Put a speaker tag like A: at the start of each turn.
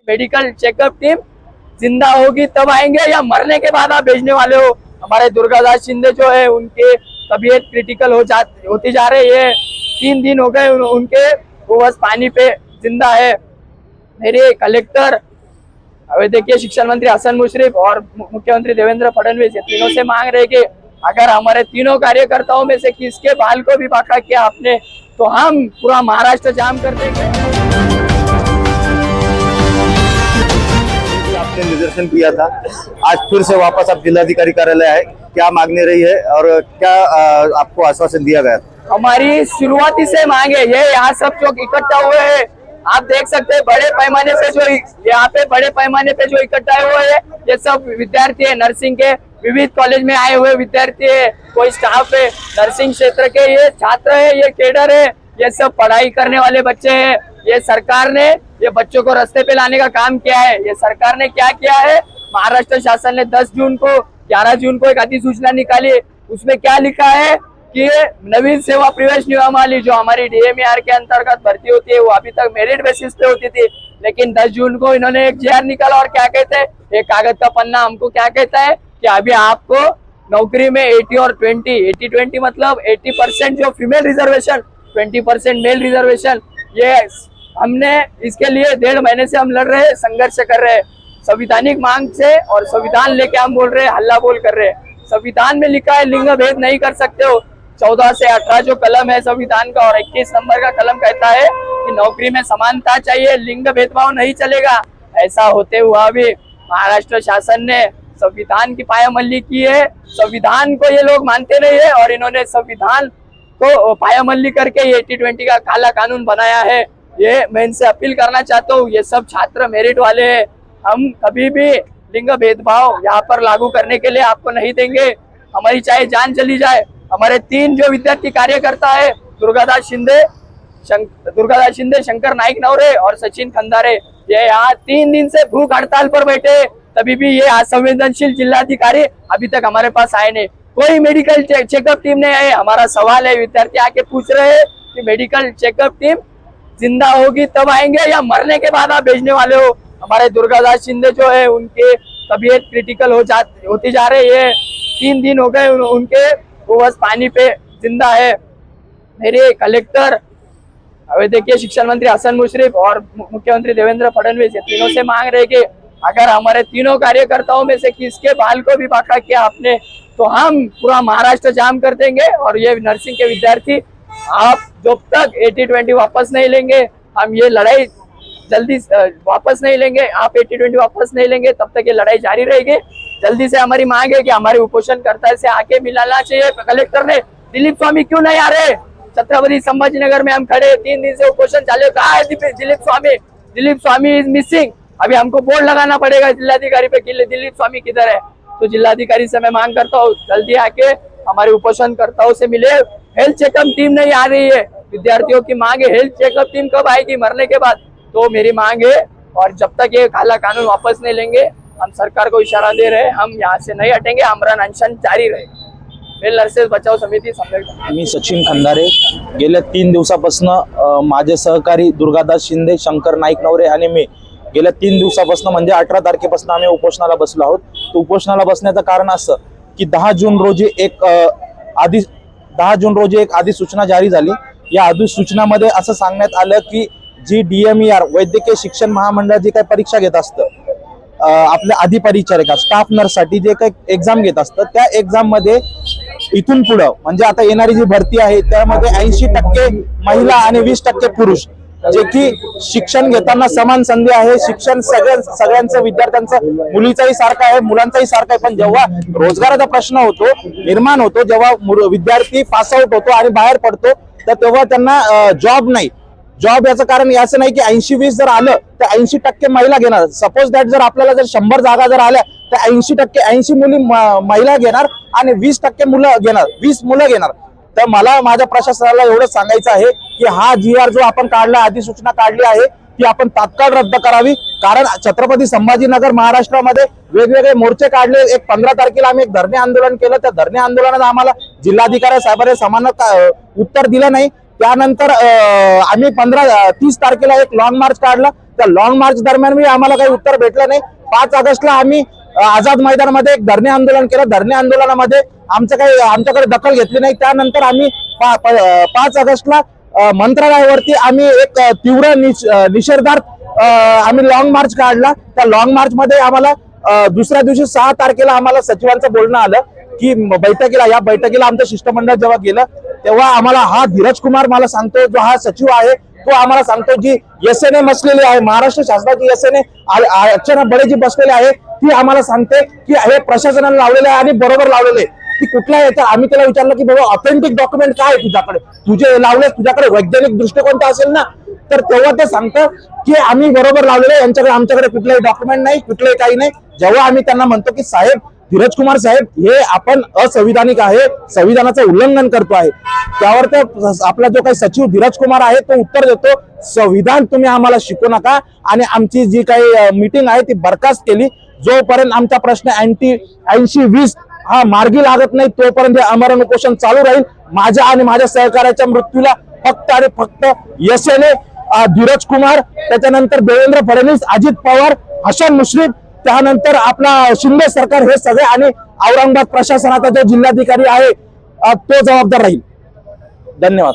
A: Medical checkup team जिंदा होगी तब आएंगे या मरने के बाद आप भेजने वाले हो। हमारे दुर्गादास शिंदे जो है उनके तबीयत क्रिटिकल होती जा रही है। 3 दिन हो गए उनके, वो बस पानी पे जिंदा है। मेरे कलेक्टर, अभी देखिए शिक्षा मंत्री हसन मुश्रीफ और मुख्यमंत्री देवेंद्र फडणवीस, ये तीनों से मांग रहे कि अगर हमारे तीनों कार्यकर्ताओं में से किसके बाल को भी बाका किया आपने तो हम पूरा महाराष्ट्र जाम कर देंगे।
B: आपने निदर्शन किया था, आज फिर से वापस आप जिलाधिकारी कार्यालय आए, क्या मांगने रही है और क्या आपको आश्वासन दिया गया?
A: हमारी शुरुआती से मांगे ये, यहाँ सब लोग इकट्ठा हुए हैं, आप देख सकते हैं बड़े पैमाने पे जो यहाँ पे बड़े पैमाने पे जो इकट्ठा हुए हैं ये सब विद्यार्थी है, नर्सिंग के विविध कॉलेज में आए हुए विद्यार्थी है, कोई स्टाफ है, नर्सिंग क्षेत्र के ये छात्र है, ये केडर है, ये सब पढ़ाई करने वाले बच्चे हैं। ये सरकार ने ये बच्चों को रास्ते पे लाने का काम किया है। ये सरकार ने क्या किया है, महाराष्ट्र शासन ने 10 जून को 11 जून को एक अधिसूचना निकाली, उसमें क्या लिखा है कि नवीन सेवा प्रवेश नियमावली जो हमारी DMER के अंतर्गत भर्ती होती है वो अभी तक मेरिट बेसिस पे होती थी, लेकिन 10 जून को इन्होंने एक GR निकाला और क्या कहते हैं, एक कागज का पन्ना हमको क्या कहता है कि अभी आपको नौकरी में 80 और 20 मतलब 80% जो फीमेल रिजर्वेशन, 20% मेल रिजर्वेशन, ये हमने इसके लिए 1.5 महीने से हम लड़ रहे हैं, संघर्ष कर रहे हैं संविधानिक मांग से, और संविधान लेके हम बोल रहे हैं, हल्ला बोल कर रहे हैं। संविधान में लिखा है लिंग भेद नहीं कर सकते हो। 14 से 18 जो कलम है संविधान का और 21 नंबर का कलम कहता है कि नौकरी में समानता चाहिए, लिंग भेदभाव नहीं चलेगा। ऐसा होते हुआ भी महाराष्ट्र शासन ने संविधान की पायामल्ली की है। संविधान को ये लोग मानते नहीं है और इन्होंने संविधान को पायामल्ली करके ये 80-20 का काला कानून बनाया है। ये मैं इनसे अपील करना चाहता हूँ, ये सब छात्र मेरिट वाले हैं, हम कभी भी लिंग भेदभाव यहाँ पर लागू करने के लिए आपको नहीं देंगे। हमारी चाहे जान चली जाए। हमारे 3 जो विद्यार्थी कार्यकर्ता है, दुर्गादास शिंदे, शंकर नाइक नवरे और सचिन खंदारे, ये यहाँ 3 दिन से भूख हड़ताल पर बैठे, तभी भी ये असंवेदनशील जिलाधिकारी अभी तक हमारे पास आए नहीं। कोई मेडिकल चेकअप टीम नहीं आई। हमारा सवाल है, विद्यार्थी आके पूछ रहे हैं कि मेडिकल चेकअप टीम जिंदा होगी तब आएंगे या मरने के बाद आप भेजने वाले हो। हमारे दुर्गादास शिंदे जो है उनके तबीयत क्रिटिकल होती जा रही है। 3 दिन हो गए उनके, वो बस पानी पे जिंदा है। मेरे कलेक्टर, अभी देखिए शिक्षा मंत्री हसन मुश्रीफ और मुख्यमंत्री देवेंद्र फडणवीस, ये तीनों से मांग रहे कि अगर हमारे तीनों कार्यकर्ताओं में से किसके बाल को भी बाका किया आपने तो हम पूरा महाराष्ट्र जाम कर देंगे। और ये नर्सिंग के विद्यार्थी, आप जब तक 80-20 वापस नहीं लेंगे, हम ये लड़ाई जल्दी वापस नहीं लेंगे, आप 80-20 वापस नहीं लेंगे तब तक ये लड़ाई जारी रहेगी। जल्दी से हमारी मांग है कि हमारे उपोषणकर्ता से आके मिलाना चाहिए। कलेक्टर ने दिलीप स्वामी क्यों नहीं आ रहे? छत्रपति संभाजीनगर में हम खड़े, 3 दिन से उपोषण चालू, कहाँ है दिलीप स्वामी? Dilip Swami is missing. अभी हमको बोर्ड लगाना पड़ेगा जिलाधिकारी पे कि दिलीप स्वामी किधर है। तो जिलाधिकारी से मैं मांग करता हूँ जल्दी आके हमारे उपोषणकर्ताओं से मिले। हेल्थ चेकअप टीम नहीं आ रही है, विद्यार्थियों की मांग है हेल्थ चेकअप टीम कब आएगी मरने के बाद, तो मेरी मांग है। और जब तक ये काला कानून वापस नहीं लेंगे, हम सरकार को इशारा दे रहे हैं, हम यहाँ से नहीं हटेंगे, आमरण अनशन जारी रहेगा। मेल नर्सेस बचाव समिती संघटना।
C: मी सचिन खंदारे, गेल्या 3 दिवसापासून माझे सहकारी दुर्गादास शिंदे, शंकर नाईक नवरे आणि मी गेल्या 3 दिवसापासून म्हणजे 18 तारखेपासून आम्ही उपोषणाला बसलो आहोत। तो उपोषणाला बसण्याचं कारण असं की 10 जून रोजी एक अधिसूचना जारी झाली। या अधिसूचनामध्ये असं सांगण्यात आलं की जी DMER वैद्यकीय शिक्षण महामंडळ जी काही परीक्षा घेत असतं, आपल्या अधिपरिचारिका स्टाफ नर्ससाठी जे काही एक्झाम घेत असतं, त्या एक्झाम मध्ये इथून पुढे म्हणजे आता येणारी जी भरती आहे त्यामध्ये 80% महिला आणि 20% पुरुष, जे की शिक्षण घेताना समान संधी आहे। शिक्षण सगळ्यांचं विद्यार्थ्यांचं मुलीचाही सारखं आहे, मुलांचाही सारखं आहे, पण जेव्हा रोजगाराचा प्रश्न होतो निर्माण होतो, जेव्हा विद्यार्थी पास आउट होतो आणि बाहेर पडतो, तर तेव्हा त्यांना जॉब नाही। जॉब याचं कारण असं नाही की 80-20 जर आलं तर 80% महिला घेणार। सपोज दॅट जर आपल्याला जर 100 जागा जर आल्या तर 80 मुली महिला घेणार आणि 20% मुलं घेणार, 20 मुलं घेणार। तर मला माझ्या प्रशासनाला एवढं सांगायचं आहे की हा GR जो आपण काढला, अधिसूचना काढली आहे ती आपण तात्काळ रद्द करावी। कारण छत्रपती संभाजीनगर महाराष्ट्रामध्ये वेगवेगळे मोर्चे काढले। एक 15 तारखेला आम्ही एक धरणे आंदोलन केलं, त्या धरणे आंदोलनात आम्हाला जिल्हाधिकारी साहेबांनी समान उत्तर दिलं नाही। त्यानंतर आम्ही 30 तारखेला एक लॉंग मार्च काढला, त्या लॉंग मार्च दरम्यान बी आम्हाला काही उत्तर भेटलं नाही. 5 ऑगस्टला आम्ही आझाद मैदानामध्ये एक धरणे आंदोलन केलं. धरणे आंदोलनामध्ये आमच्याकडे दखल घेतली नाही. त्यानंतर आम्ही 5 ऑगस्टला मंत्रालयावरती आम्ही एक तीव्र निषेधार्थ आम्ही लॉंग मार्च काढला. त्या लॉंग मार्च मध्ये आम्हाला दुसऱ्या दिवशी 6 तारखेला आम्हाला सचिवांचं बोलणं आलं की या बैठकीला आमचं शिष्टमंडळ जेव्हा गेलं तेव्हा आम्हाला हा धीरज कुमार मला सांगतो, जो हा सचिव आहे तो आम्हाला सांगतो जी एसएनए बसलेली आहे, महाराष्ट्र शासनाची एसएनए अर्चना बडे जी बसलेली आहे, ती आम्हाला सांगते की हे प्रशासनाने लावलेलं आहे आणि बरोबर लावलेलं आहे. ती कुठल्या याचं आम्ही त्याला विचारलं की बाबा ऑथेंटिक डॉक्युमेंट काय आहे तुझ्याकडे, तुझे लावले, तुझ्याकडे वैज्ञानिक दृष्टिकोन तर असेल ना. तर तेव्हा ते सांगतं की आम्ही बरोबर लावलेलं आहे, यांच्याकडे आमच्याकडे कुठलंही डॉक्युमेंट नाही, कुठलंही काही नाही. जेव्हा आम्ही त्यांना म्हणतो की साहेब, धीरज कुमार साहेब, हे आपण असंविधानिक आहे, संविधानाचं उल्लंघन करतो आहे, त्यावर तर आपला जो काही सचिव धीरज कुमार आहे तो उत्तर देतो, संविधान तुम्ही आम्हाला शिकवू नका आणि आमची जी काही मीटिंग आहे ती बरखास्त केली. जोपर्यंत आमचा प्रश्न 80-20 हा मार्गी लागत नाही तोपर्यंत आमरण उपोषण चालू राहील. माझ्या आणि माझ्या सहकार्याच्या मृत्यूला फक्त आणि फक्त एसएनए, धीरज कुमार, त्याच्यानंतर देवेंद्र फडणवीस, अजित पवार, हसन मुश्रीफ, त्यानंतर आपला शिंदे सरकार, हे सगळे आणि औरंगाबाद प्रशासनाचा जो जिल्हाधिकारी आहे तो जबाबदार राहील. धन्यवाद.